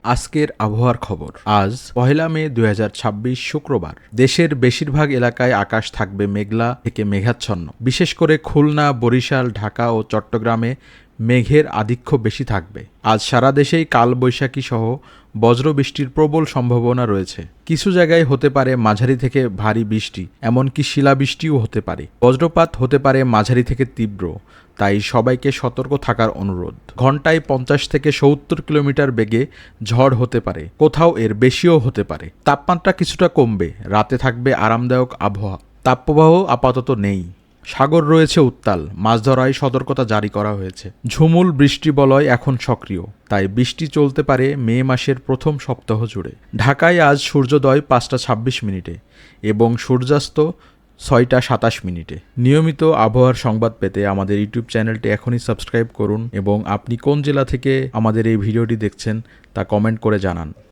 আজকের আবহাওয়ার খবর। আজ 1 মে 2026 শুক্রবার। দেশের বেশিরভাগ এলাকায় আকাশ থাকবে মেঘলা থেকে মেঘাচ্ছন্ন। বিশেষ করে খুলনা, বরিশাল, ঢাকা ও চট্টগ্রামে মেঘের আধিক্য বেশি থাকবে। আজ সারা দেশেই কালবৈশাখী সহ বজ্রবৃষ্টির প্রবল সম্ভাবনা রয়েছে। কিছু জায়গায় হতে পারে মাঝারি থেকে ভারী বৃষ্টি, এমনকি শিলাবৃষ্টিও হতে পারে। বজ্রপাত হতে পারে মাঝারি থেকে তীব্র, তাই সবাইকে সতর্ক থাকার অনুরোধ। ঘন্টায় 50 থেকে 70 কিলোমিটার বেগে ঝড় হতে পারে, কোথাও এর বেশিও হতে পারে। তাপমাত্রা কিছুটা কমবে, রাতে থাকবে আরামদায়ক আবহাওয়া। তাপপ্রবাহ আপাতত নেই। সাগর রয়েছে উত্তাল, মাছ ধরায় সতর্কতা জারি করা হয়েছে। ঝুমুল বৃষ্টিবলয় এখন সক্রিয়, তাই বৃষ্টি চলতে পারে মে মাসের প্রথম সপ্তাহ জুড়ে। ঢাকায় আজ সূর্যোদয় 5টা 26 মিনিটে এবং সূর্যাস্ত 6টা 27 মিনিটে। নিয়মিত আবহাওয়ার সংবাদ পেতে আমাদের ইউটিউব চ্যানেলটি এখনই সাবস্ক্রাইব করুন এবং আপনি কোন জেলা থেকে আমাদের এই ভিডিওটি দেখছেন তা কমেন্ট করে জানান।